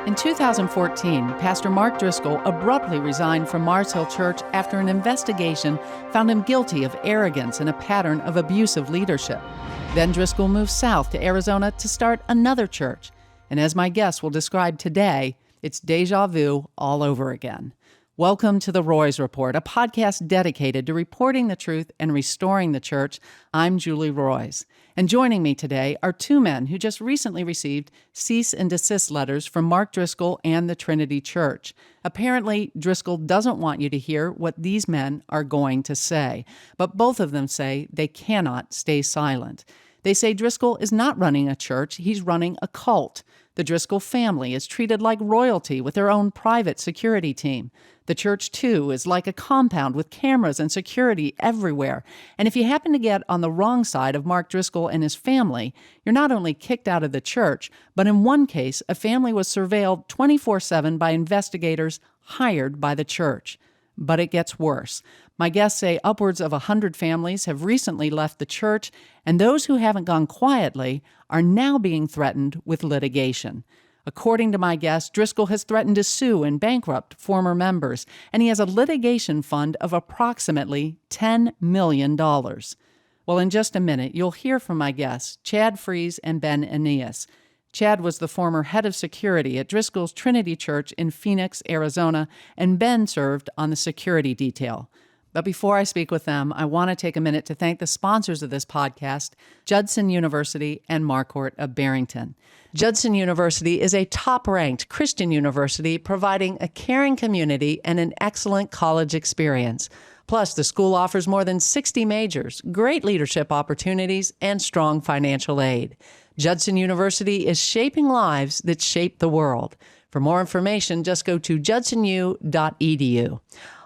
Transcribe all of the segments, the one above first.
In 2014, Pastor Mark Driscoll abruptly resigned from Mars Hill Church after an investigation found him guilty of arrogance and a pattern of abusive leadership. Then Driscoll moved south to Arizona to start another church. And as my guest will describe today, it's deja vu all over again. Welcome to the Roys Report, a podcast dedicated to reporting the truth and restoring the church. I'm Julie Roys. And joining me today are two men who just recently received cease and desist letters from Mark Driscoll and the Trinity Church. Apparently, Driscoll doesn't want you to hear what these men are going to say, but both of them say they cannot stay silent. They say Driscoll is not running a church, he's running a cult. The Driscoll family is treated like royalty with their own private security team. The church, too, is like a compound with cameras and security everywhere. And if you happen to get on the wrong side of Mark Driscoll and his family, you're not only kicked out of the church, but in one case, a family was surveilled 24/7 by investigators hired by the church. But it gets worse. My guests say upwards of 100 families have recently left the church, and those who haven't gone quietly are now being threatened with litigation. According to my guest, Driscoll has threatened to sue and bankrupt former members, and he has a litigation fund of approximately $10 million. Well, in just a minute, you'll hear from my guests, Chad Freese and Ben Eneas. Chad was the former head of security at Driscoll's Trinity Church in Phoenix, Arizona, and Ben served on the security detail. But before I speak with them, I want to take a minute to thank the sponsors of this podcast, Judson University and Marquardt of Barrington. Judson University is a top-ranked Christian university providing a caring community and an excellent college experience. Plus, the school offers more than 60 majors, great leadership opportunities, and strong financial aid. Judson University is shaping lives that shape the world. For more information, just go to judsonu.edu.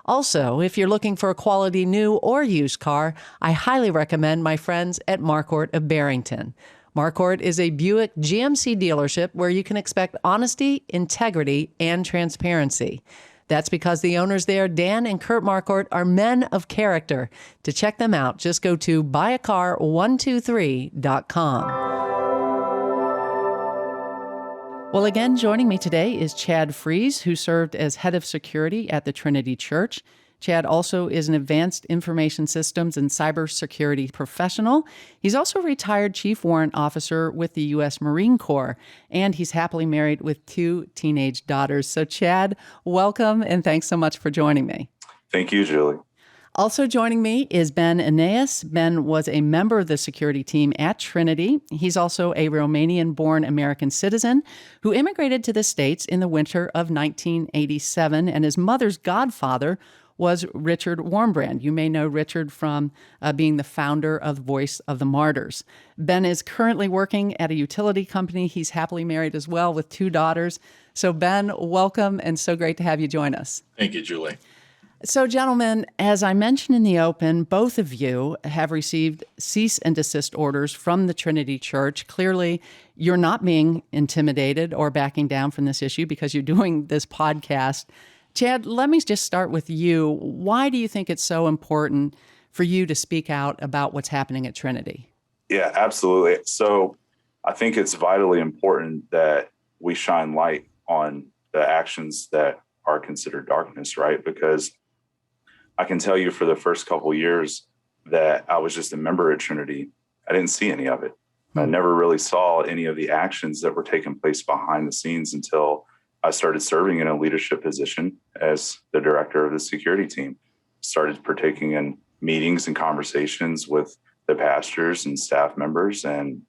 Also, if you're looking for a quality new or used car, I highly recommend my friends at Marquardt of Barrington. Marquardt is a Buick GMC dealership where you can expect honesty, integrity, and transparency. That's because the owners there, Dan and Kurt Marquardt, are men of character. To check them out, just go to buyacar123.com. Well, again, joining me today is Chad Freese, who served as head of security at the Trinity Church. Chad also is an advanced information systems and cybersecurity professional. He's also a retired chief warrant officer with the U.S. Marine Corps, and he's happily married with 2 teenage daughters. So, Chad, welcome, and thanks so much for joining me. Thank you, Julie. Also joining me is Ben Eneas. Ben was a member of the security team at Trinity. He's also a Romanian-born American citizen who immigrated to the States in the winter of 1987, and his mother's godfather was Richard Wurmbrand. You may know Richard from being the founder of Voice of the Martyrs. Ben is currently working at a utility company. He's happily married as well with 2 daughters. So Ben, welcome, and so great to have you join us. Thank you, Julie. So, gentlemen, as I mentioned in the open, both of you have received cease and desist orders from the Trinity Church. Clearly, you're not being intimidated or backing down from this issue because you're doing this podcast. Chad, let me just start with you. Why do you think it's so important for you to speak out about what's happening at Trinity? Yeah, absolutely. So I think it's vitally important that we shine light on the actions that are considered darkness, right? Because I can tell you for the first couple of years that I was just a member at Trinity, I didn't see any of it. I never really saw any of the actions that were taking place behind the scenes until I started serving in a leadership position as the director of the security team. Started partaking in meetings and conversations with the pastors and staff members and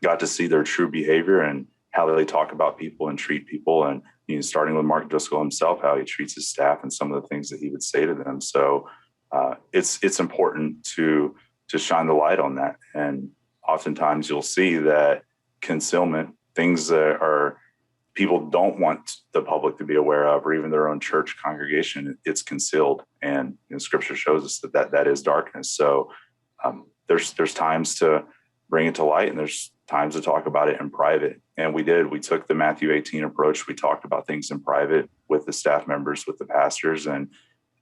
got to see their true behavior and how they talk about people and treat people. And starting with Mark Driscoll himself, how he treats his staff and some of the things that he would say to them. So it's important to shine the light on that. And oftentimes you'll see that concealment, things that are people don't want the public to be aware of, or even their own church congregation, it's concealed. And Scripture shows us that is darkness. So there's times to bring it to light, and there's times to talk about it in private. And we did. We took the Matthew 18 approach. We talked about things in private with the staff members, with the pastors, and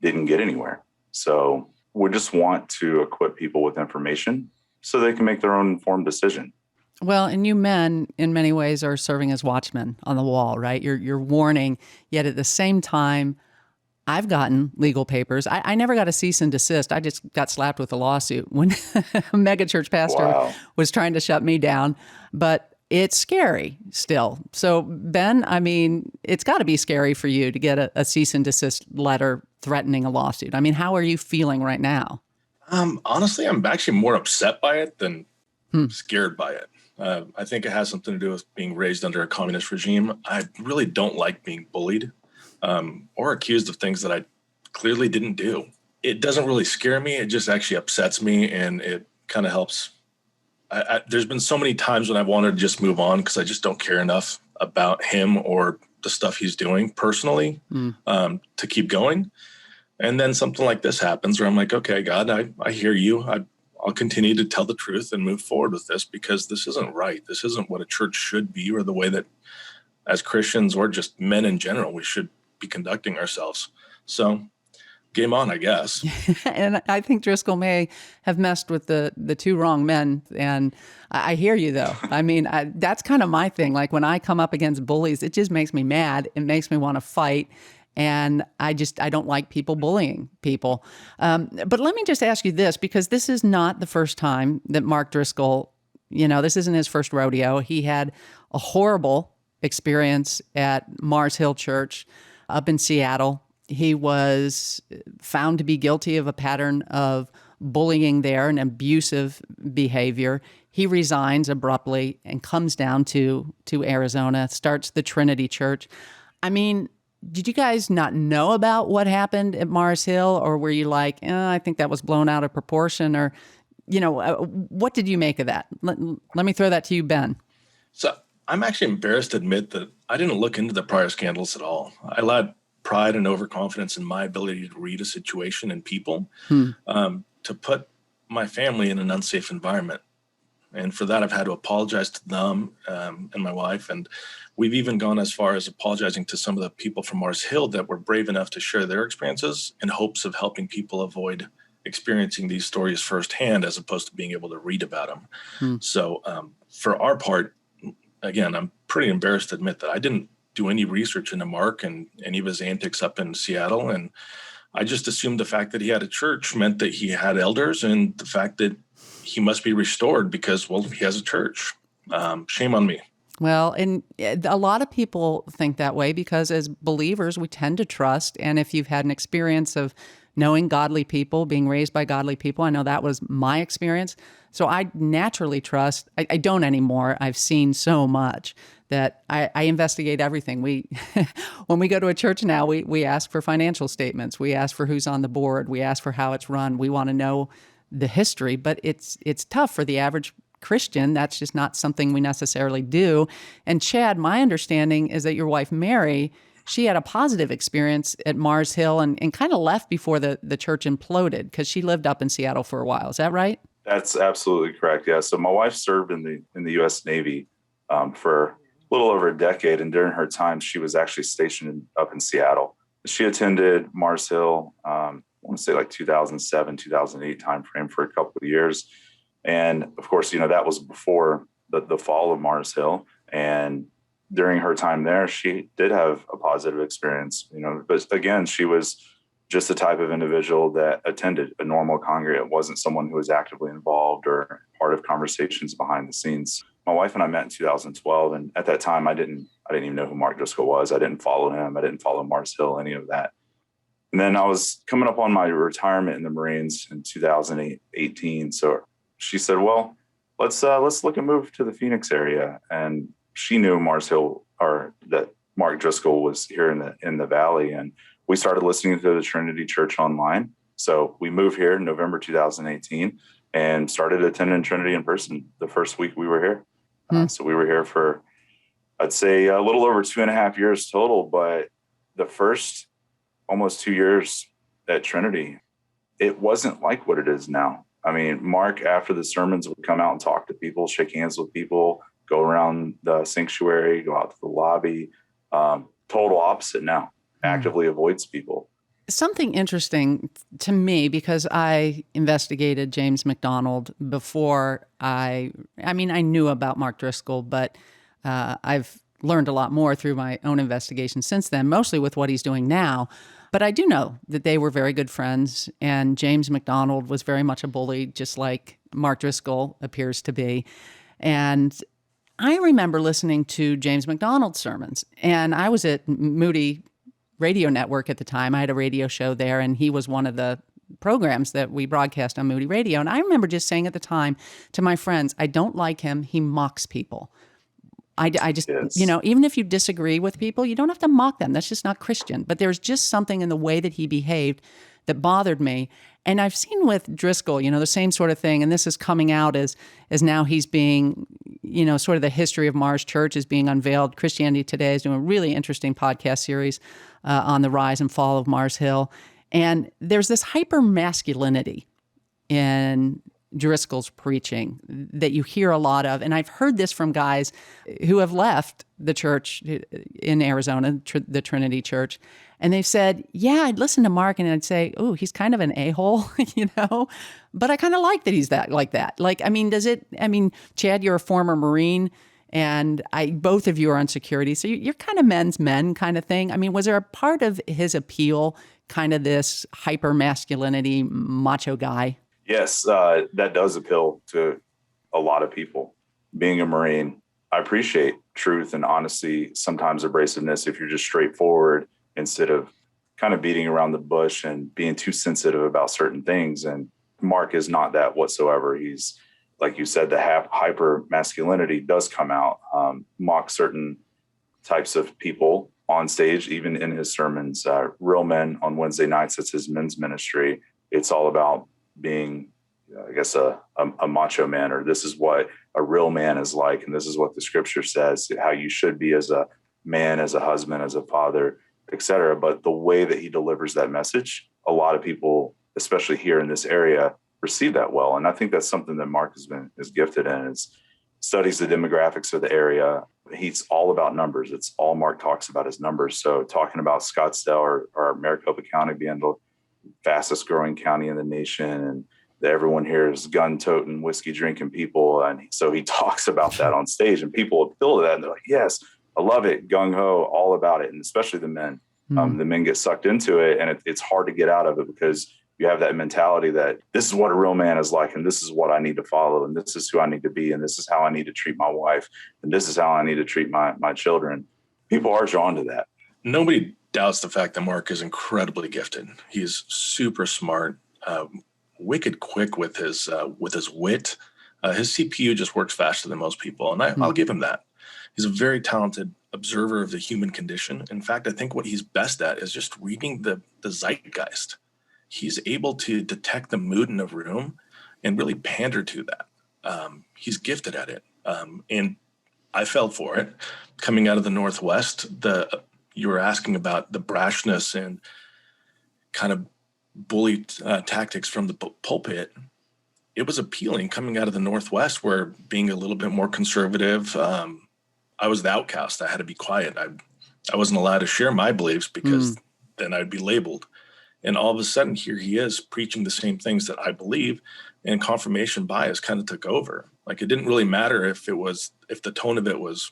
didn't get anywhere. So we just want to equip people with information so they can make their own informed decision. Well, and you men, in many ways, are serving as watchmen on the wall, right? You're warning, yet at the same time, I've gotten legal papers. I never got a cease and desist. I just got slapped with a lawsuit when a megachurch pastor Wow. was trying to shut me down. But it's scary still. So, Ben, I mean, it's got to be scary for you to get a cease and desist letter threatening a lawsuit. I mean, how are you feeling right now? Honestly, I'm actually more upset by it than scared by it. I think it has something to do with being raised under a communist regime. I really don't like being bullied or accused of things that I clearly didn't do. It doesn't really scare me. It just actually upsets me, and it kind of helps. There's been so many times when I've wanted to just move on because I just don't care enough about him or the stuff he's doing personally to keep going. And then something like this happens where I'm like, okay, God, I hear you. I'll continue to tell the truth and move forward with this because this isn't right. This isn't what a church should be or the way that as Christians or just men in general, we should be conducting ourselves. So game on, I guess. And I think Driscoll may have messed with the two wrong men. And I hear you, though. I mean, that's kind of my thing. Like when I come up against bullies, it just makes me mad. It makes me want to fight. And I don't like people bullying people. But let me just ask you this, because this is not the first time that Mark Driscoll, this isn't his first rodeo. He had a horrible experience at Mars Hill Church up in Seattle. He was found to be guilty of a pattern of bullying there and abusive behavior. He resigns abruptly and comes down to Arizona, starts the Trinity Church. I mean, did you guys not know about what happened at Mars Hill, or were you like, I think that was blown out of proportion, or, what did you make of that? Let me throw that to you, Ben. So I'm actually embarrassed to admit that I didn't look into the prior scandals at all. I allowed pride and overconfidence in my ability to read a situation and people to put my family in an unsafe environment. And for that, I've had to apologize to them and my wife. And we've even gone as far as apologizing to some of the people from Mars Hill that were brave enough to share their experiences in hopes of helping people avoid experiencing these stories firsthand as opposed to being able to read about them. So for our part, again, I'm pretty embarrassed to admit that I didn't do any research into Mark and any of his antics up in Seattle. And I just assumed the fact that he had a church meant that he had elders and the fact that he must be restored because, well, he has a church. Shame on me. Well, and a lot of people think that way because as believers, we tend to trust. And if you've had an experience of knowing godly people, being raised by godly people, I know that was my experience. So I naturally trust. I don't anymore. I've seen so much that I investigate everything. When we go to a church now, we ask for financial statements. We ask for who's on the board. We ask for how it's run. We want to know the history, but it's tough for the average Christian. That's just not something we necessarily do. And Chad, my understanding is that your wife, Mary, she had a positive experience at Mars Hill and kind of left before the church imploded because she lived up in Seattle for a while. Is that right? That's absolutely correct. Yeah. So my wife served in the U.S. Navy for a little over a decade. And during her time, she was actually stationed up in Seattle. She attended Mars Hill, I want to say like 2007, 2008 timeframe for a couple of years. And of course, that was before the fall of Mars Hill. And during her time there, she did have a positive experience, but again, she was just the type of individual that attended a normal congregate. It wasn't someone who was actively involved or part of conversations behind the scenes. My wife and I met in 2012. And at that time, I didn't even know who Mark Driscoll was. I didn't follow him. I didn't follow Mars Hill, any of that. And then I was coming up on my retirement in the Marines in 2018. So she said, well, let's look and move to the Phoenix area. And she knew Mars Hill, or that Mark Driscoll was here in the Valley. And we started listening to the Trinity Church online. So we moved here in November 2018 and started attending Trinity in person the first week we were here. So we were here for, I'd say, a little over 2.5 years total. But the first almost 2 years at Trinity, it wasn't like what it is now. I mean, Mark, after the sermons, would come out and talk to people, shake hands with people, go around the sanctuary, go out to the lobby. Total opposite now. Actively avoids people. Something interesting to me, because I investigated James MacDonald before I knew about Mark Driscoll, but I've learned a lot more through my own investigation since then, mostly with what he's doing now. But I do know that they were very good friends, and James MacDonald was very much a bully, just like Mark Driscoll appears to be. And I remember listening to James MacDonald's sermons, and I was at Moody Radio Network at the time. I had a radio show there, and he was one of the programs that we broadcast on Moody Radio. And I remember just saying at the time to my friends, I don't like him. He mocks people. I just, Yes. Even if you disagree with people, you don't have to mock them. That's just not Christian. But there's just something in the way that he behaved that bothered me. And I've seen with Driscoll, the same sort of thing. And this is coming out as now he's being, sort of the history of Mars Church is being unveiled. Christianity Today is doing a really interesting podcast series on the rise and fall of Mars Hill. And there's this hyper masculinity in Driscoll's preaching that you hear a lot of. And I've heard this from guys who have left the church in Arizona, the Trinity Church. And they've said, yeah, I'd listen to Mark and I'd say, oh, he's kind of an a-hole, but I kind of like that he's like that. Chad, you're a former Marine, and both of you are on security. So you're kind of men's men kind of thing. I mean, was there a part of his appeal, kind of this hyper masculinity macho guy? Yes, that does appeal to a lot of people. Being a Marine, I appreciate truth and honesty, sometimes abrasiveness if you're just straightforward instead of kind of beating around the bush and being too sensitive about certain things. And Mark is not that whatsoever. He's, like you said, the hyper masculinity does come out, mock certain types of people on stage, even in his sermons. Real Men on Wednesday nights, that's his men's ministry. It's all about being, I guess, a macho man, or this is what a real man is like. And this is what the scripture says, how you should be as a man, as a husband, as a father, etc. But the way that he delivers that message, a lot of people, especially here in this area, receive that well. And I think that's something that Mark is gifted in, is studies the demographics of the area. He's all about numbers. It's all Mark talks about is numbers. So talking about Scottsdale or Maricopa County being the fastest growing county in the nation, and that everyone here is gun-toting, whiskey-drinking people. And so he talks about that on stage, and people appeal to that. And they're like, yes, I love it, gung-ho, all about it. And especially the men. The men get sucked into it, and it's hard to get out of it because you have that mentality that this is what a real man is like, and this is what I need to follow, and this is who I need to be, and this is how I need to treat my wife, and this is how I need to treat my children. People are drawn to that. Nobody doubts the fact that Mark is incredibly gifted. He's super smart, wicked quick with his wit. His CPU just works faster than most people, and I'll give him that. He's a very talented observer of the human condition. In fact, I think what he's best at is just reading the zeitgeist. He's able to detect the mood in a room and really pander to that. He's gifted at it. And I fell for it. Coming out of the Northwest, you were asking about the brashness and kind of bully tactics from the pulpit. It was appealing coming out of the Northwest, where being a little bit more conservative, I was the outcast. I had to be quiet. I wasn't allowed to share my beliefs because then I'd be labeled. And all of a sudden, here he is preaching the same things that I believe, and confirmation bias kind of took over. Like, it didn't really matter if the tone of it was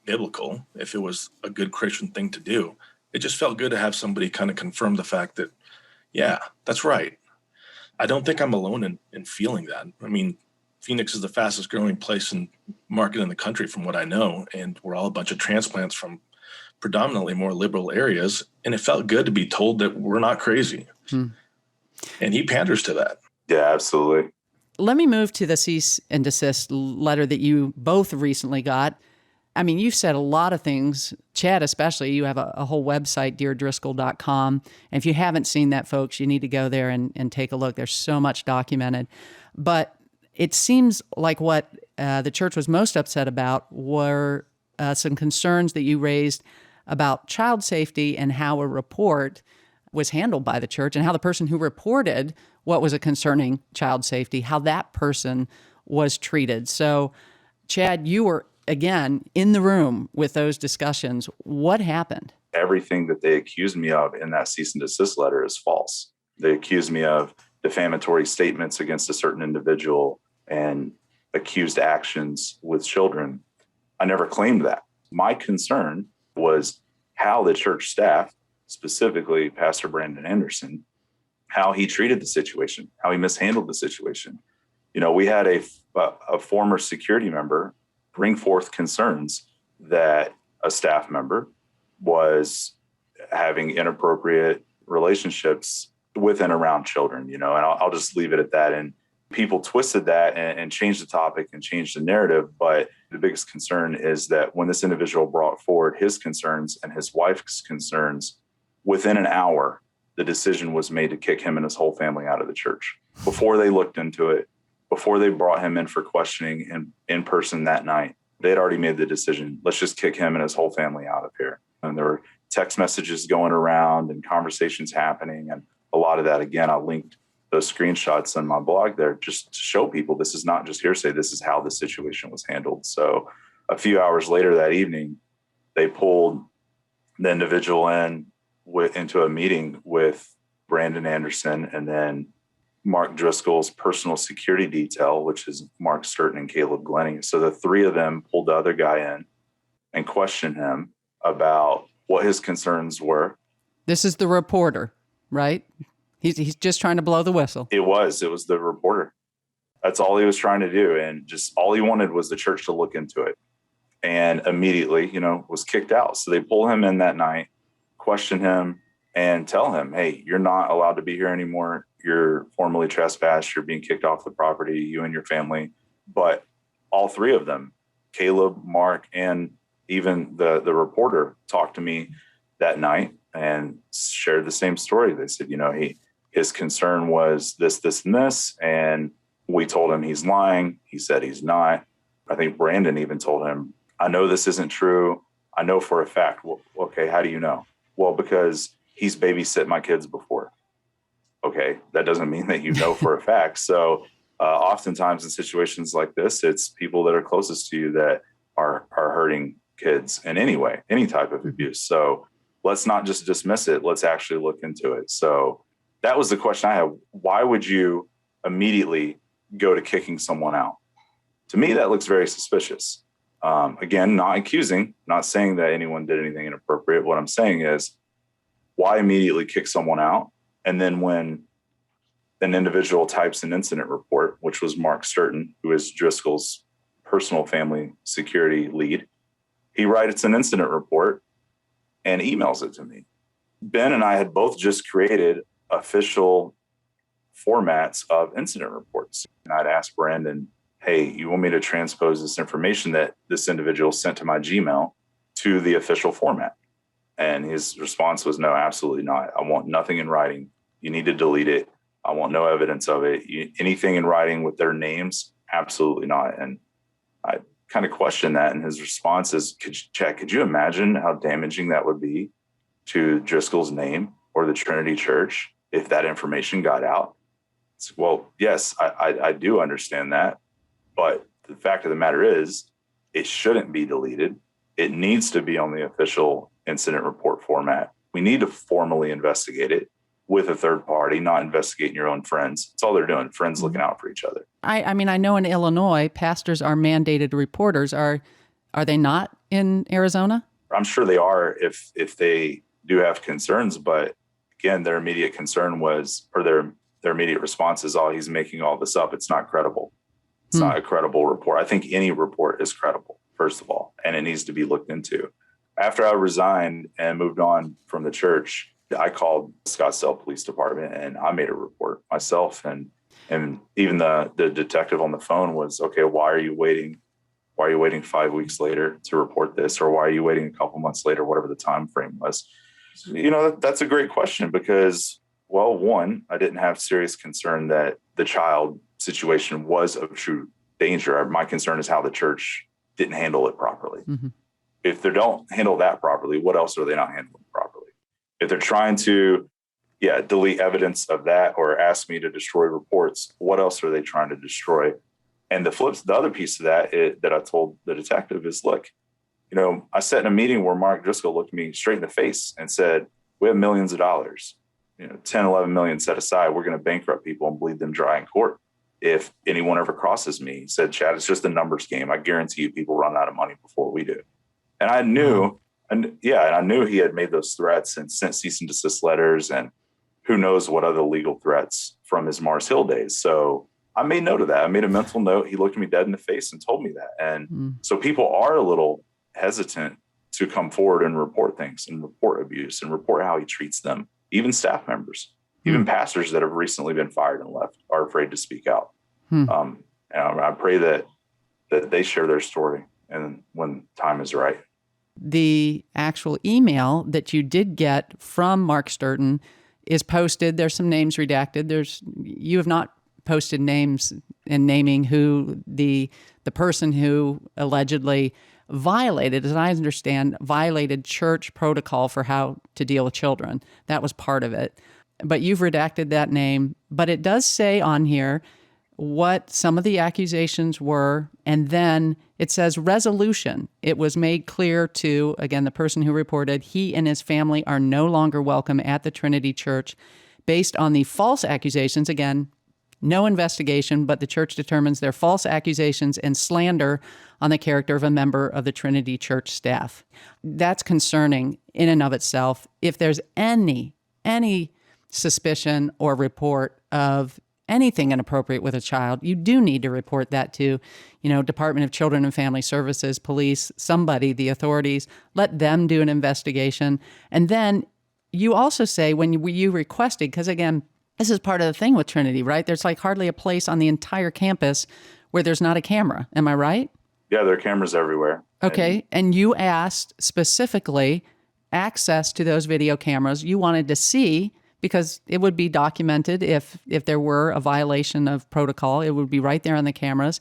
biblical, if it was a good Christian thing to do. It just felt good to have somebody kind of confirm the fact that, yeah, that's right. I don't think I'm alone in feeling that. I mean, Phoenix is the fastest growing place and market in the country from what I know. And we're all a bunch of transplants from predominantly more liberal areas. And it felt good to be told that we're not crazy. And he panders to that. Yeah, absolutely. Let me move to the cease and desist letter that you both recently got. I mean, you've said a lot of things, Chad especially. You have a whole website, deardriscoll.com. And if you haven't seen that, folks, you need to go there and take a look. There's so much documented. But it seems like what the church was most upset about were some concerns that you raised about child safety and how a report was handled by the church, and how the person who reported what was a concerning child safety, how that person was treated. So, Chad, you were, again, in the room with those discussions. What happened? everything that they accused me of in that cease and desist letter is false. They accused me of defamatory statements against a certain individual and accused actions with children. I never claimed that. My concern was how the church staff, specifically Pastor Brandon Anderson, how he treated the situation, how he mishandled the situation. We had a former security member bring forth concerns that a staff member was having inappropriate relationships with and around children, and I'll just leave it at that. And people twisted that and changed the topic and changed the narrative. But the biggest concern is that when this individual brought forward his concerns and his wife's concerns, within an hour, the decision was made to kick him and his whole family out of the church. Before they looked into it, before they brought him in for questioning in person that night, they had already made the decision, let's just kick him and his whole family out of here. And there were text messages going around and conversations happening. And a lot of that, again, I linked those screenshots on my blog there just to show people this is not just hearsay. This is how the situation was handled. So a few hours later that evening, they pulled the individual into a meeting with Brandon Anderson and then Mark Driscoll's personal security detail, which is Mark Sturton and Caleb Glenning. So the three of them pulled the other guy in and questioned him about what his concerns were. This is the reporter, right? He's just trying to blow the whistle. It was the reporter. That's all he was trying to do. And just all he wanted was the church to look into it. And immediately, was kicked out. So they pull him in that night, question him, and tell him, hey, you're not allowed to be here anymore. You're formally trespassed. You're being kicked off the property, you and your family. But all three of them, Caleb, Mark, and even the reporter, talked to me that night and shared the same story. They said, his concern was this, this, and this. And we told him he's lying. He said he's not. I think Brandon even told him, I know this isn't true. I know for a fact. Well, okay, how do you know? Well, because he's babysat my kids before. Okay, that doesn't mean that you know for a fact. So oftentimes in situations like this, it's people that are closest to you that are hurting kids in any way, any type of abuse. So let's not just dismiss it. Let's actually look into it. So that was the question I had. Why would you immediately go to kicking someone out? To me, that looks very suspicious. Again, not accusing, not saying that anyone did anything inappropriate. What I'm saying is, why immediately kick someone out? And then when an individual types an incident report, which was Mark Sturton, who is Driscoll's personal family security lead, he writes an incident report and emails it to me. Ben and I had both just created official formats of incident reports. And I'd asked Brandon, hey, you want me to transpose this information that this individual sent to my Gmail to the official format? And his response was, no, absolutely not. I want nothing in writing. You need to delete it. I want no evidence of it. Anything in writing with their names? Absolutely not. And I kind of questioned that. And his response is, could you imagine how damaging that would be to Driscoll's name or the Trinity Church if that information got out? It's, well, yes, I do understand that. But the fact of the matter is, it shouldn't be deleted. It needs to be on the official incident report format. We need to formally investigate it with a third party, not investigating your own friends. That's all they're doing, friends looking out for each other. I mean, I know in Illinois, pastors are mandated reporters. Are they not in Arizona? I'm sure they are if they do have concerns. But again, their immediate concern was, or their immediate response is, oh, he's making all this up. It's not credible. It's not a credible report. I think any report is credible, first of all, and it needs to be looked into. After I resigned and moved on from the church, I called Scottsdale Police Department and I made a report myself. And even the detective on the phone was, okay, why are you waiting? Why are you waiting 5 weeks later to report this? Or why are you waiting a couple months later, whatever the time frame was? That's a great question because, well, one, I didn't have serious concern that the child situation was of true danger. My concern is how the church didn't handle it properly. Mm-hmm. If they don't handle that properly, what else are they not handling properly? If they're trying to, delete evidence of that or ask me to destroy reports, what else are they trying to destroy? And the other piece of that that I told the detective is, look, I sat in a meeting where Mark Driscoll looked me straight in the face and said, we have millions of dollars, 10, 11 million set aside. We're going to bankrupt people and bleed them dry in court if anyone ever crosses me. He said, Chad, it's just a numbers game. I guarantee you people run out of money before we do. And I knew, and I knew he had made those threats and sent cease and desist letters and who knows what other legal threats from his Mars Hill days. So I made note of that. I made a mental note. He looked me dead in the face and told me that. And so people are a little hesitant to come forward and report things and report abuse and report how he treats them. Even staff members, even pastors that have recently been fired and left are afraid to speak out. And I pray that they share their story and when time is right. The actual email that you did get from Mark Sturton is posted. There's some names redacted. You have not posted names and naming who the person who allegedly violated, as I understand, violated church protocol for how to deal with children. That was part of it. But you've redacted that name. But it does say on here what some of the accusations were, and then it says resolution. It was made clear to, again, the person who reported, he and his family are no longer welcome at the Trinity Church based on the false accusations. Again, no investigation, but the church determines they're false accusations and slander on the character of a member of the Trinity Church staff. That's concerning in and of itself. If there's any suspicion or report of anything inappropriate with a child, you do need to report that to, Department of Children and Family Services, police, somebody, the authorities. Let them do an investigation. And then you also say when you requested, because again, this is part of the thing with Trinity, right? There's like hardly a place on the entire campus where there's not a camera. Am I right? Yeah, there are cameras everywhere. Okay. And you asked specifically access to those video cameras. You wanted to see, because it would be documented if there were a violation of protocol. It would be right there on the cameras.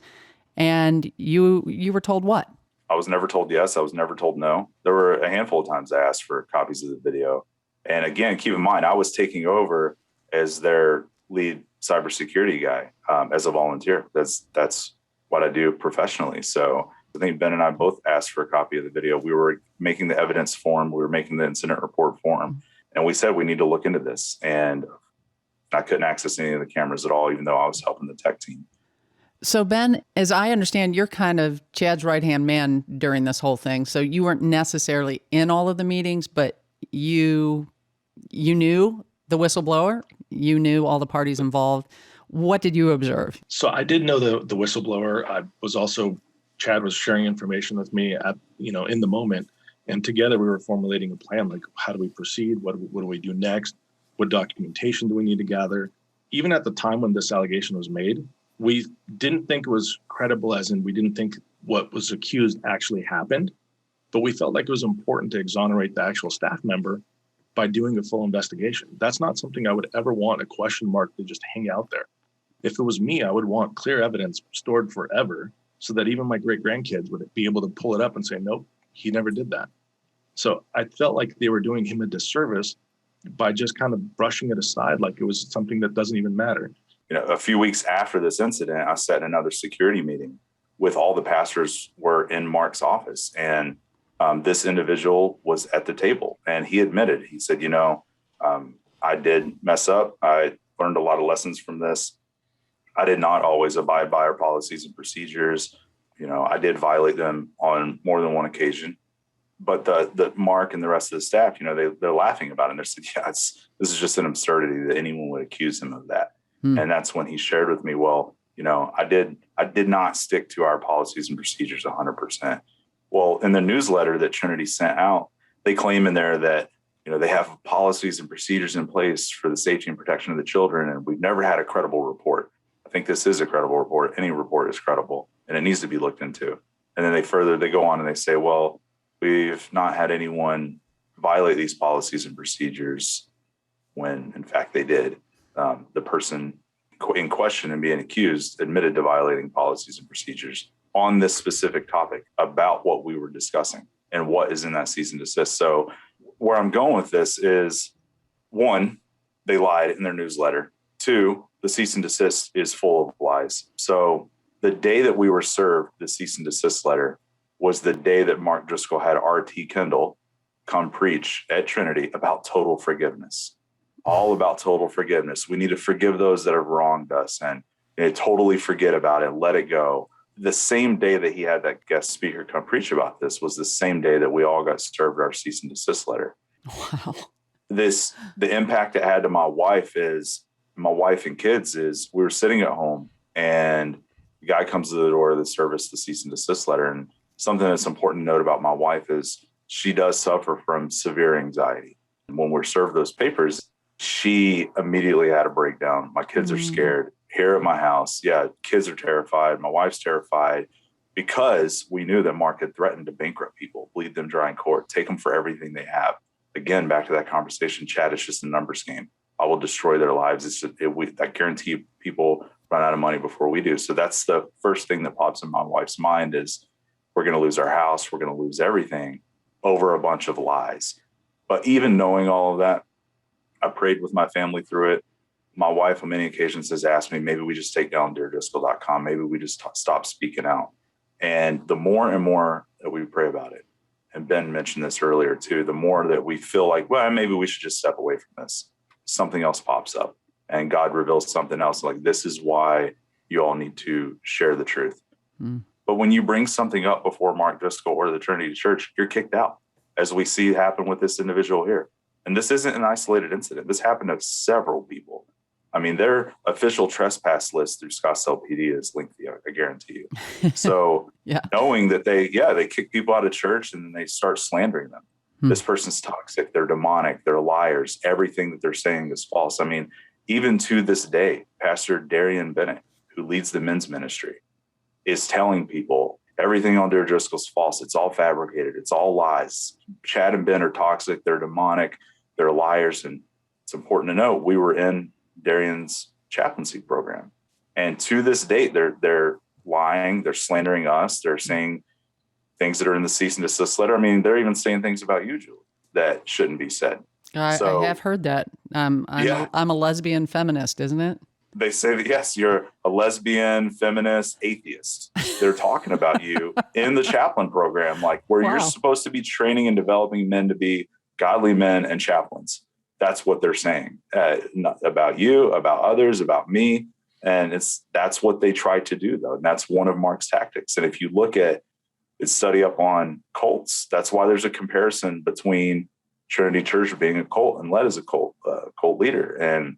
And you were told what? I was never told yes. I was never told no. There were a handful of times I asked for copies of the video. And again, keep in mind, I was taking over as their lead cybersecurity guy as a volunteer. That's what I do professionally. So I think Ben and I both asked for a copy of the video. We were making the evidence form. We were making the incident report form. And we said, we need to look into this. And I couldn't access any of the cameras at all, even though I was helping the tech team. So Ben, as I understand, you're kind of Chad's right-hand man during this whole thing. So you weren't necessarily in all of the meetings, but you knew the whistleblower. You knew all the parties involved. What did you observe? So I did know the whistleblower. Chad was sharing information with me in the moment. And together we were formulating a plan, like how do we proceed? What do we do next? What documentation do we need to gather? Even at the time when this allegation was made, we didn't think it was credible, as in we didn't think what was accused actually happened. But we felt like it was important to exonerate the actual staff member by doing a full investigation. That's not something I would ever want a question mark to just hang out there. If it was me, I would want clear evidence stored forever so that even my great grandkids would be able to pull it up and say, nope, he never did that. So I felt like they were doing him a disservice by just kind of brushing it aside like it was something that doesn't even matter. A few weeks after this incident, I sat in another security meeting with all the pastors were in Mark's office. And this individual was at the table and he admitted, he said, I did mess up. I learned a lot of lessons from this. I did not always abide by our policies and procedures. I did violate them on more than one occasion. But the Mark and the rest of the staff, they're laughing about it. And they said, this is just an absurdity that anyone would accuse him of that. And that's when he shared with me, well, I did not stick to our policies and procedures 100%. Well, in the newsletter that Trinity sent out, they claim in there that, they have policies and procedures in place for the safety and protection of the children. And we've never had a credible report. I think this is a credible report. Any report is credible and it needs to be looked into. And then they go on and they say, well, we've not had anyone violate these policies and procedures when, in fact, they did. The person in question and being accused admitted to violating policies and procedures on this specific topic about what we were discussing and what is in that cease and desist. So where I'm going with this is, one, they lied in their newsletter. Two, the cease and desist is full of lies. So the day that we were served the cease and desist letter was the day that Mark Driscoll had R.T. Kendall come preach at Trinity about total forgiveness, all about total forgiveness. We need to forgive those that have wronged us and totally forget about it, let it go. The same day that he had that guest speaker come preach about this was the same day that we all got served our cease and desist letter. Wow. The impact it had to my wife and kids is we were sitting at home and the guy comes to the door of the service, the cease and desist letter. And something that's important to note about my wife is she does suffer from severe anxiety. And when we're served those papers, she immediately had a breakdown. My kids are scared here at my house. Yeah, kids are terrified. My wife's terrified because we knew that Mark had threatened to bankrupt people, bleed them dry in court, take them for everything they have. Again, back to that conversation, Chad, it's just a numbers game. I will destroy their lives. I guarantee people run out of money before we do. So that's the first thing that pops in my wife's mind is we're going to lose our house. We're going to lose everything over a bunch of lies. But even knowing all of that, I prayed with my family through it. My wife on many occasions has asked me, maybe we just take down deardriscoll.com. Maybe we just stop speaking out. And the more and more that we pray about it, and Ben mentioned this earlier too, the more that we feel like, well, maybe we should just step away from this. Something else pops up and God reveals something else like this is why you all need to share the truth. But when you bring something up before Mark Driscoll or the Trinity Church, you're kicked out, as we see happen with this individual here. And this isn't an isolated incident. This happened to several people. I mean, their official trespass list through Scottsdale PD is lengthy, I guarantee you. So knowing that they kick people out of church and then they start slandering them. This person's toxic. They're demonic. They're liars. Everything that they're saying is false. I mean, even to this day, Pastor Darian Bennett, who leads the men's ministry, is telling people everything on Dear Driscoll's false. It's all fabricated. It's all lies. Chad and Ben are toxic. They're demonic. They're liars. And it's important to note, we were in Darian's chaplaincy program. And to this date, they're lying. They're slandering us. They're saying things that are in the cease and desist letter. I mean, they're even saying things about you, Julie, that shouldn't be said. I have heard that. I'm a lesbian feminist, isn't it? They say that, yes, you're a lesbian, feminist, atheist. They're talking about you in the chaplain program, like where you're supposed to be training and developing men to be godly men and chaplains. That's what they're saying about you, about others, about me. And that's what they try to do, though. And that's one of Mark's tactics. And if you look at his study up on cults, that's why there's a comparison between Trinity Church being a cult and led as a cult leader. And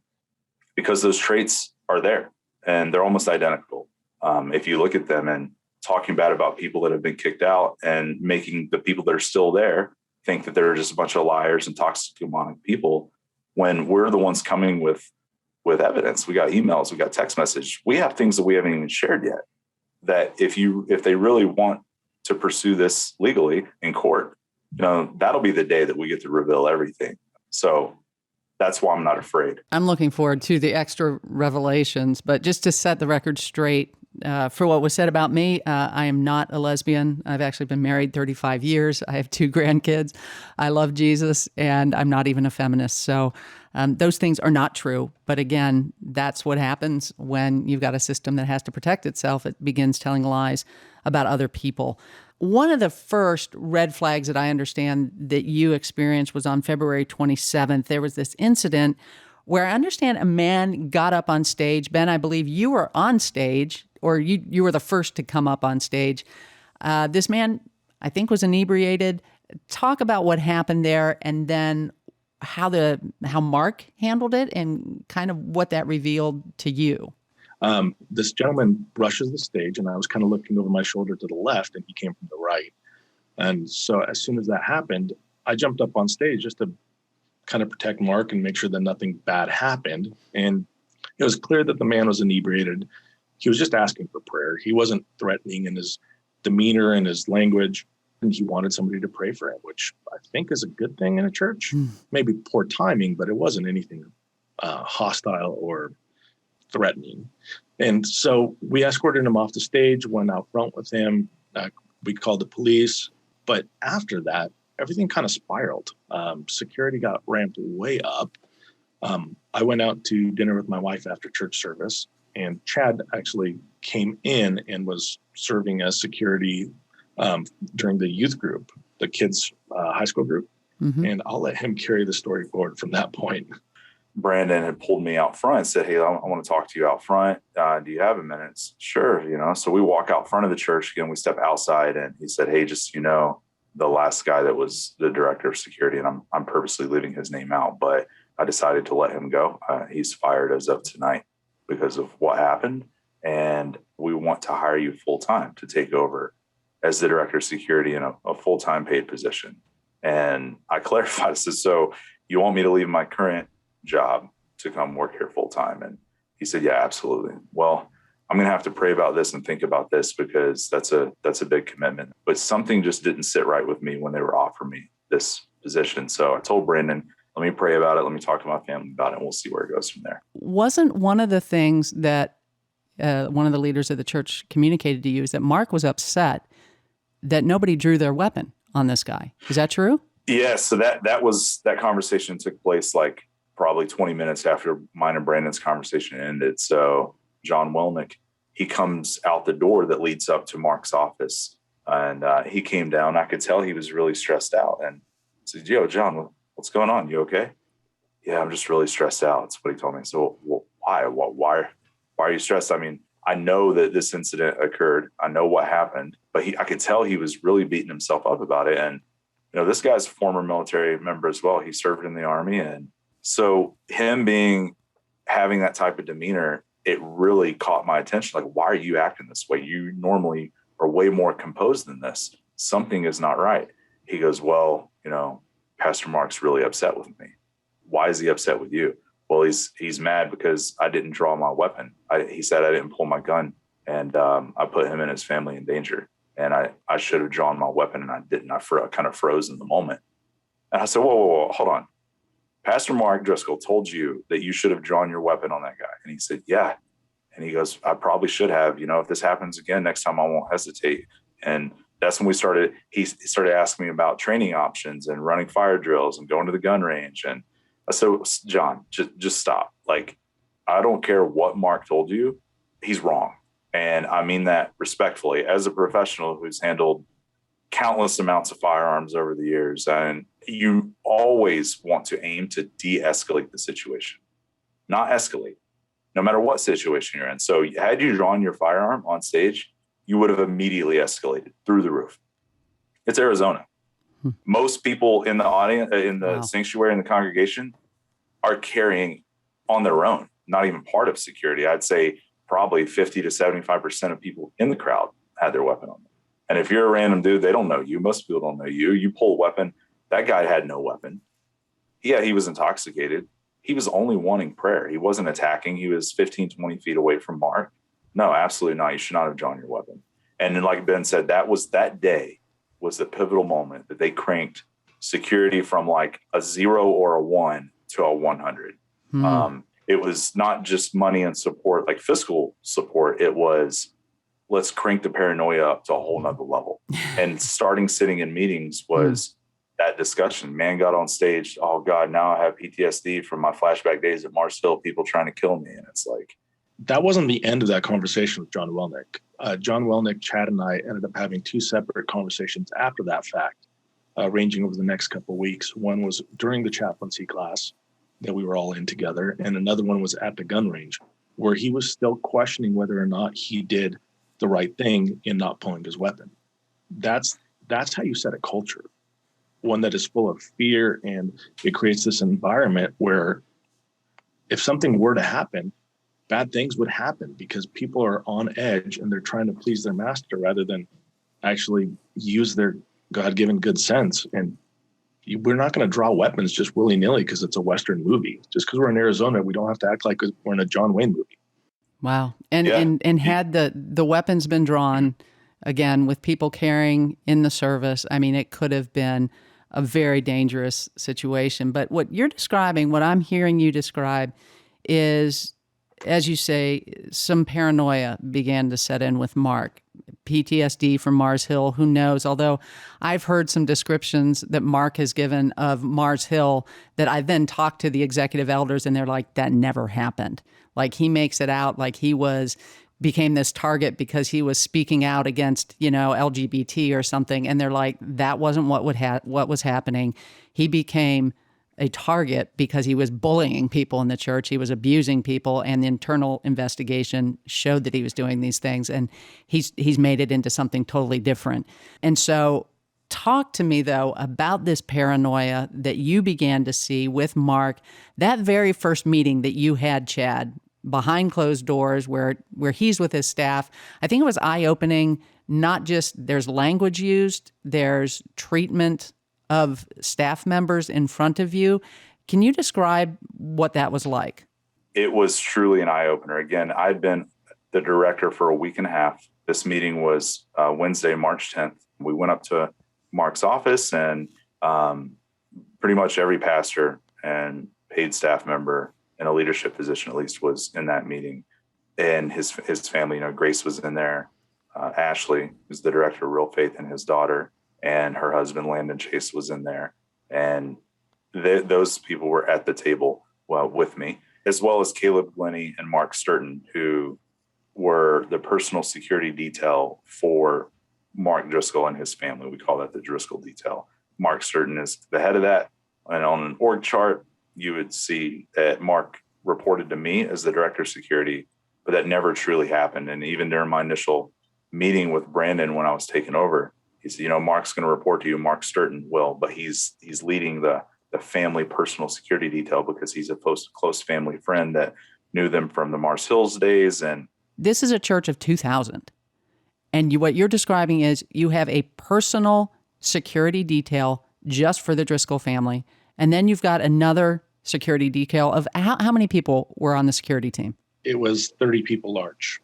because those traits are there and they're almost identical. If you look at them and talking bad about people that have been kicked out and making the people that are still there think that they're just a bunch of liars and toxic demonic people, when we're the ones coming with evidence. We got emails, we got text message. We have things that we haven't even shared yet, that if they really want to pursue this legally in court, that'll be the day that we get to reveal everything. So that's why I'm not afraid. I'm looking forward to the extra revelations, but just to set the record straight, for what was said about me, I am not a lesbian. I've actually been married 35 years. I have 2 grandkids. I love Jesus, and I'm not even a feminist. So those things are not true. But again, that's what happens when you've got a system that has to protect itself. It begins telling lies about other people. One of the first red flags that I understand that you experienced was on February 27th. There was this incident where I understand a man got up on stage. Ben, I believe you were on stage, or you were the first to come up on stage. This man, I think, was inebriated. Talk about what happened there, and then how Mark handled it, and kind of what that revealed to you. This gentleman rushes the stage, and I was kind of looking over my shoulder to the left, and he came from the right. And so as soon as that happened, I jumped up on stage just to kind of protect Mark and make sure that nothing bad happened. And it was clear that the man was inebriated. He was just asking for prayer. He wasn't threatening in his demeanor and his language. And he wanted somebody to pray for him, which I think is a good thing in a church. Maybe poor timing, but it wasn't anything hostile or threatening. And so we escorted him off the stage, went out front with him. We called the police. But after that, everything kind of spiraled. Security got ramped way up. I went out to dinner with my wife after church service, and Chad actually came in and was serving as security during the youth group, the kids' high school group. Mm-hmm. And I'll let him carry the story forward from that point. Brandon had pulled me out front and said, "Hey, I want to talk to you out front. Do you have a minute?" Sure. So we walk out front of the church again. We step outside, and he said, "Hey, just, the last guy that was the director of security," and I'm purposely leaving his name out, but I decided to let him go. He's fired as of tonight because of what happened. And we want to hire you full time to take over as the director of security in a full-time paid position. And I clarified, I said, "So you want me to leave my current job to come work here full time?" And he said, "Yeah, absolutely." Well, I'm going to have to pray about this and think about this because that's a big commitment. But something just didn't sit right with me when they were offering me this position. So I told Brandon, let me pray about it. Let me talk to my family about it, and we'll see where it goes from there. Wasn't one of the things that one of the leaders of the church communicated to you is that Mark was upset that nobody drew their weapon on this guy? Is that true? Yeah. So that conversation took place like probably 20 minutes after mine and Brandon's conversation ended. So John Welnick, he comes out the door that leads up to Mark's office, and he came down. I could tell he was really stressed out, and I said, "Yo, John, what's going on? You okay?" "Yeah, I'm just really stressed out." That's what he told me. So why are you stressed? I mean, I know that this incident occurred. I know what happened, but I could tell he was really beating himself up about it. And, this guy's a former military member as well. He served in the Army. And so him having that type of demeanor, it really caught my attention. Like, why are you acting this way? You normally are way more composed than this. Something is not right. He goes, "Well, Pastor Mark's really upset with me." "Why is he upset with you?" "Well, he's mad because I didn't draw my weapon. He said I didn't pull my gun, and I put him and his family in danger. And I should have drawn my weapon, and I didn't. I kind of froze in the moment." And I said, whoa, hold on. Pastor Mark Driscoll told you that you should have drawn your weapon on that guy. And he said, "Yeah." And he goes, "I probably should have. If this happens again next time, I won't hesitate." And that's when he started asking me about training options and running fire drills and going to the gun range. And I said, "John, just stop. Like, I don't care what Mark told you. He's wrong. And I mean that respectfully as a professional who's handled countless amounts of firearms over the years. And you always want to aim to de-escalate the situation, not escalate, no matter what situation you're in. So had you drawn your firearm on stage, you would have immediately escalated through the roof. It's Arizona. Most people in the audience, in the sanctuary, in the congregation, are carrying on their own, not even part of security. I'd say probably 50 to 75% of people in the crowd had their weapon on them. And if you're a random dude, they don't know you. Most people don't know you. You pull a weapon. That guy had no weapon. Yeah, he was intoxicated. He was only wanting prayer. He wasn't attacking. He was 15, 20 feet away from Mark. No, absolutely not. You should not have drawn your weapon. And then, like Ben said, that day was the pivotal moment that they cranked security from like a 0 or a 1 to a 100. It was not just money and support, like fiscal support. It was, let's crank the paranoia up to a whole nother level. And sitting in meetings was that discussion. Man got on stage. "Oh God, now I have PTSD from my flashback days at Mars Hill, people trying to kill me." And it's like, that wasn't the end of that conversation with John Welnick. John Welnick, Chad, and I ended up having 2 separate conversations after that fact, ranging over the next couple of weeks. One was during the chaplaincy class that we were all in together, and another one was at the gun range, where he was still questioning whether or not he did the right thing in not pulling his weapon. That's how you set a culture, one that is full of fear, and it creates this environment where if something were to happen, bad things would happen because people are on edge and they're trying to please their master rather than actually use their God-given good sense. And we're not going to draw weapons just willy-nilly because it's a Western movie. Just because we're in Arizona, we don't have to act like we're in a John Wayne movie. Wow. And had the weapons been drawn, again, with people carrying in the service, I mean, it could have been a very dangerous situation. But what you're describing, what I'm hearing you describe is, as you say, some paranoia began to set in with Mark. PTSD from Mars Hill, who knows? Although I've heard some descriptions that Mark has given of Mars Hill that I then talked to the executive elders and they're like, that never happened. Like he makes it out like he was became this target because he was speaking out against, LGBT or something. And they're like, that wasn't what was happening. He became a target because he was bullying people in the church. He was abusing people, and the internal investigation showed that he was doing these things. And he's made it into something totally different. And so talk to me, though, about this paranoia that you began to see with Mark, that very first meeting that you had, Chad, behind closed doors where he's with his staff. I think it was eye-opening. Not just there's language used, there's treatment of staff members in front of you. Can you describe what that was like? It was truly an eye-opener. Again, I'd been the director for a week and a half. This meeting was Wednesday, March 10th. We went up to Mark's office, and pretty much every pastor and paid staff member in a leadership position, at least, was in that meeting. And his family, Grace was in there. Ashley, who's the director of Real Faith, and his daughter, and her husband, Landon Chase, was in there. And those people were at the table with me, as well as Caleb Glennie and Mark Sturton, who were the personal security detail for Mark Driscoll and his family. We call that the Driscoll detail. Mark Sturton is the head of that. And on an org chart, you would see that Mark reported to me as the director of security, but that never truly happened. And even during my initial meeting with Brandon when I was taking over, he said, Mark's going to report to you. Mark Sturton will, but he's leading the family personal security detail because he's a close family friend that knew them from the Mars Hills days. And this is a church of 2,000. And what you're describing is you have a personal security detail just for the Driscoll family. And then you've got another security detail of how many people were on the security team? It was 30 people large.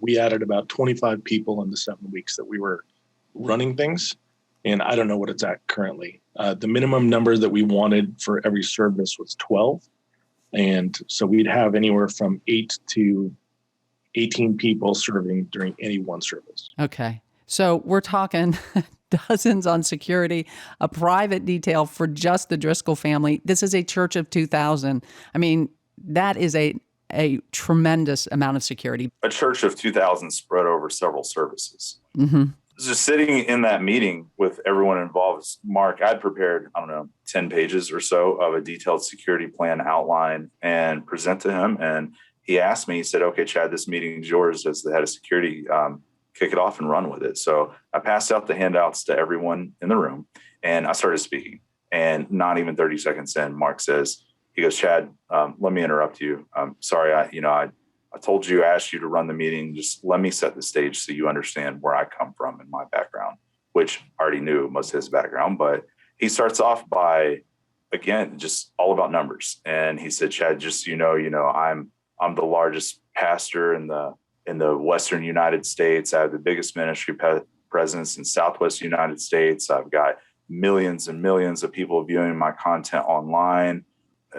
We added about 25 people in the 7 weeks that we were running things. And I don't know what it's at currently. The minimum number that we wanted for every service was 12. And so we'd have anywhere from 8 to 18 people serving during any one service. Okay. So we're talking dozens on security, a private detail for just the Driscoll family. This is a church of 2,000. I mean, that is a tremendous amount of security. A church of 2,000 spread over several services. Mm-hmm. Just sitting in that meeting with everyone involved, Mark, I'd prepared, 10 pages or so of a detailed security plan outline and present to him. And he asked me, he said, okay, Chad, this meeting is yours as the head of security. Kick it off and run with it. So I passed out the handouts to everyone in the room and I started speaking. And not even 30 seconds in, Mark says, he goes, Chad, let me interrupt you. I'm sorry. I told you, I asked you to run the meeting. Just let me set the stage so you understand where I come from and my background, which I already knew most of his background. But he starts off by, again, just all about numbers. And he said, Chad, just I'm the largest pastor in the Western United States. I have the biggest ministry presence in Southwest United States. I've got millions and millions of people viewing my content online.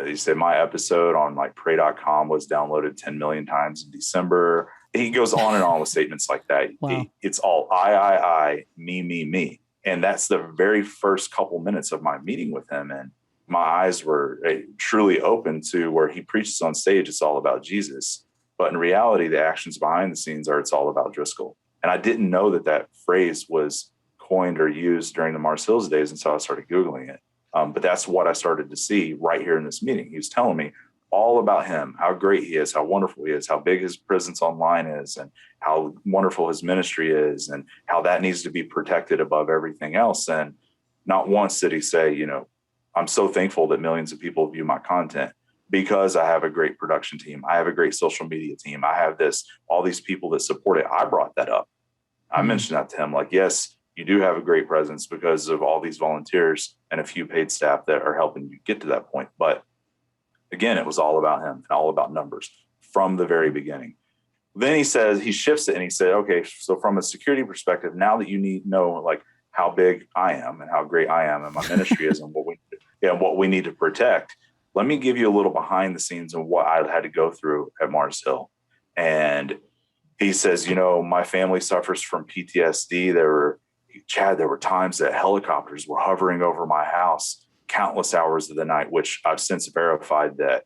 He said my episode on pray.com was downloaded 10 million times in December. He goes on and on with statements like that. Wow. It's all I, me. And that's the very first couple minutes of my meeting with him. And my eyes were truly open to where he preaches on stage. It's all about Jesus. But in reality, the actions behind the scenes are it's all about Driscoll. And I didn't know that phrase was coined or used during the Mars Hills days until I started Googling it. But that's what I started to see right here in this meeting. He was telling me all about him, how great he is, how wonderful he is, how big his presence online is, and how wonderful his ministry is, and how that needs to be protected above everything else. And not once did he say, I'm so thankful that millions of people view my content because I have a great production team. I have a great social media team. I have all these people that support it. I brought that up. I mentioned that to him, yes, you do have a great presence because of all these volunteers and a few paid staff that are helping you get to that point. But again, it was all about him and all about numbers from the very beginning. Then he shifts it and he said, okay, so from a security perspective, now that you know how big I am and how great I am and my ministry is and what we need to protect, let me give you a little behind the scenes of what I had to go through at Mars Hill. And he says, my family suffers from PTSD. There were times that helicopters were hovering over my house countless hours of the night, which I've since verified that,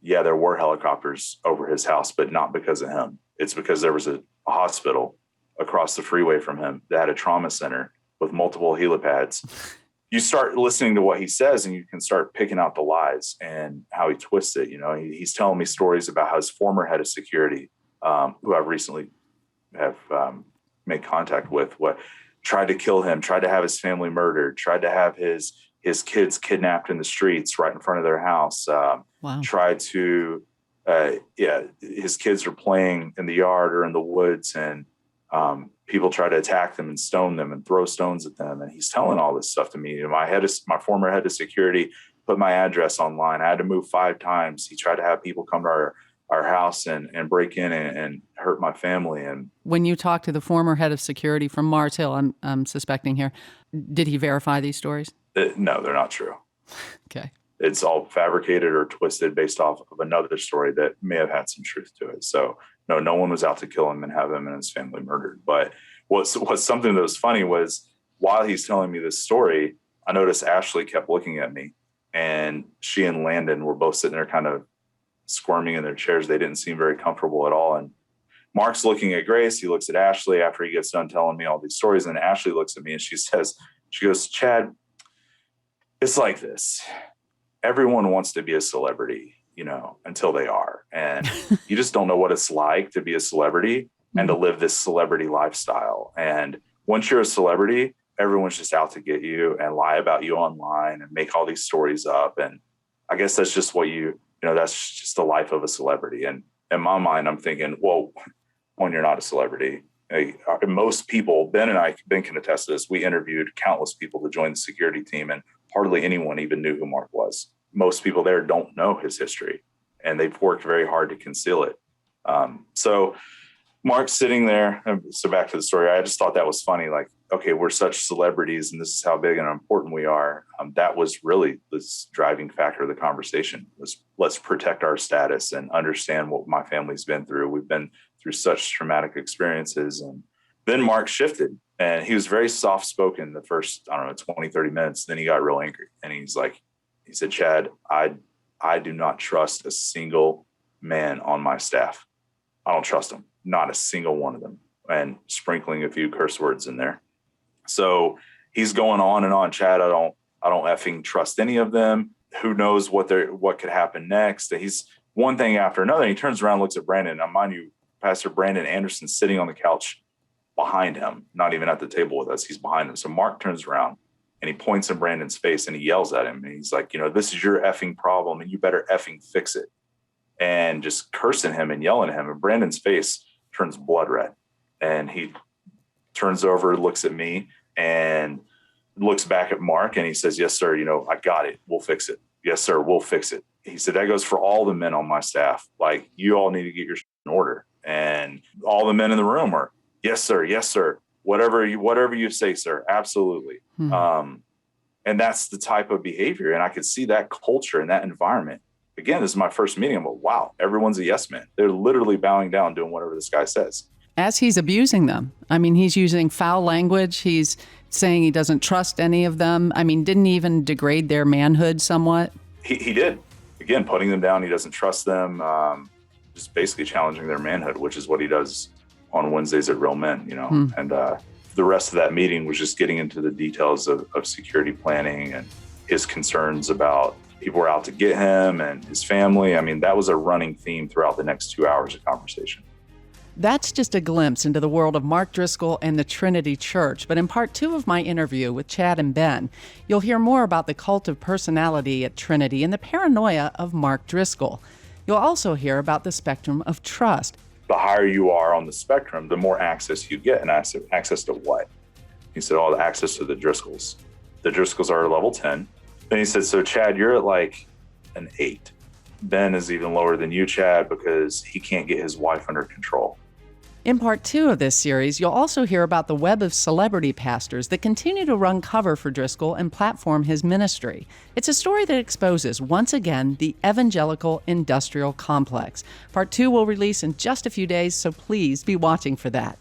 yeah, there were helicopters over his house, but not because of him. It's because there was a hospital across the freeway from him that had a trauma center with multiple helipads. You start listening to what he says and you can start picking out the lies and how he twists it. He's telling me stories about how his former head of security, who I've recently have made contact with, what tried to kill him, tried to have his family murdered, tried to have his kids kidnapped in the streets right in front of their house. Wow. Tried to, his kids are playing in the yard or in the woods, and people try to attack them and stone them and throw stones at them. And he's telling all this stuff to me. My former head of security put my address online. I had to move 5 times. He tried to have people come to our house and break in and hurt my family. And when you talked to the former head of security from Mars Hill, I'm suspecting here, did he verify these stories? No, they're not true. Okay. It's all fabricated or twisted based off of another story that may have had some truth to it. So no one was out to kill him and have him and his family murdered. But what's something that was funny was while he's telling me this story, I noticed Ashley kept looking at me, and she and Landon were both sitting there kind of squirming in their chairs. They didn't seem very comfortable at all. And Mark's looking at Grace. He looks at Ashley after he gets done telling me all these stories. And Ashley looks at me and she goes, Chad, it's like this. Everyone wants to be a celebrity, until they are. And you just don't know what it's like to be a celebrity and to live this celebrity lifestyle. And once you're a celebrity, everyone's just out to get you and lie about you online and make all these stories up. And I guess that's just what that's just the life of a celebrity. And in my mind, I'm thinking, well, when you're not a celebrity, most people, Ben can attest to this. We interviewed countless people to join the security team, and hardly anyone even knew who Mark was. Most people there don't know his history, and they've worked very hard to conceal it. So Mark's sitting there. So back to the story, I just thought that was funny. Like, okay, we're such celebrities and this is how big and important we are. That was really this driving factor of the conversation was, let's protect our status and understand what my family's been through. We've been through such traumatic experiences. And then Mark shifted, and he was very soft-spoken the first, 20, 30 minutes. Then he got real angry, and he said, Chad, I do not trust a single man on my staff. I don't trust them. Not a single one of them. And sprinkling a few curse words in there. So he's going on and on. Chad, I don't effing trust any of them. Who knows what could happen next? And he's one thing after another. And he turns around, looks at Brandon. Now, mind you, Pastor Brandon Anderson sitting on the couch behind him, not even at the table with us. He's behind him. So Mark turns around and he points in Brandon's face and he yells at him. And he's like, this is your effing problem and you better effing fix it. And just cursing him and yelling at him. And Brandon's face turns blood red. And he turns over, looks at me, and looks back at Mark, and he says, yes, sir, I got it. We'll fix it. Yes, sir, we'll fix it. He said, that goes for all the men on my staff. Like, you all need to get your shit in order. And all the men in the room are, yes, sir. Whatever you say, sir. Absolutely. And that's the type of behavior. And I could see that culture and that environment. Again, this is my first meeting. I'm like, wow, everyone's a yes man. They're literally bowing down, doing whatever this guy says. As he's abusing them. I mean, he's using foul language. He's saying he doesn't trust any of them. I mean, didn't even degrade their manhood somewhat? He did. Again, putting them down. He doesn't trust them. Just basically challenging their manhood, which is what he does on Wednesdays at Real Men, And the rest of that meeting was just getting into the details of security planning and his concerns about people were out to get him and his family. I mean, that was a running theme throughout the next 2 hours of conversation. That's just a glimpse into the world of Mark Driscoll and the Trinity Church. But in part 2 of my interview with Chad and Ben, you'll hear more about the cult of personality at Trinity and the paranoia of Mark Driscoll. You'll also hear about the spectrum of trust. The higher you are on the spectrum, the more access you get. And access to what? He said, the access to the Driscolls. The Driscolls are level 10. Then he said, so Chad, you're at like an 8. Ben is even lower than you, Chad, because he can't get his wife under control. In part 2 of this series, you'll also hear about the web of celebrity pastors that continue to run cover for Driscoll and platform his ministry. It's a story that exposes, once again, the evangelical industrial complex. Part 2 will release in just a few days, so please be watching for that.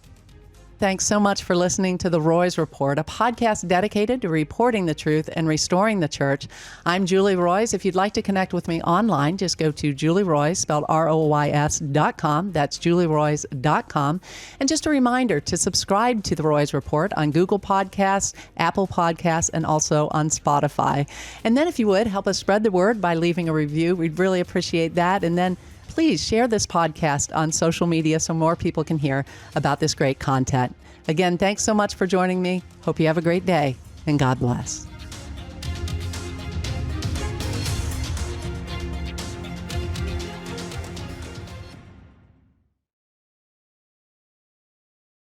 Thanks so much for listening to The Roys Report, a podcast dedicated to reporting the truth and restoring the church. I'm Julie Roys. If you'd like to connect with me online, just go to julieroys, spelled ROYS.com. That's julieroys.com. And just a reminder to subscribe to The Roys Report on Google Podcasts, Apple Podcasts, and also on Spotify. And then if you would, help us spread the word by leaving a review. We'd really appreciate that. And then please share this podcast on social media so more people can hear about this great content. Again, thanks so much for joining me. Hope you have a great day, and God bless.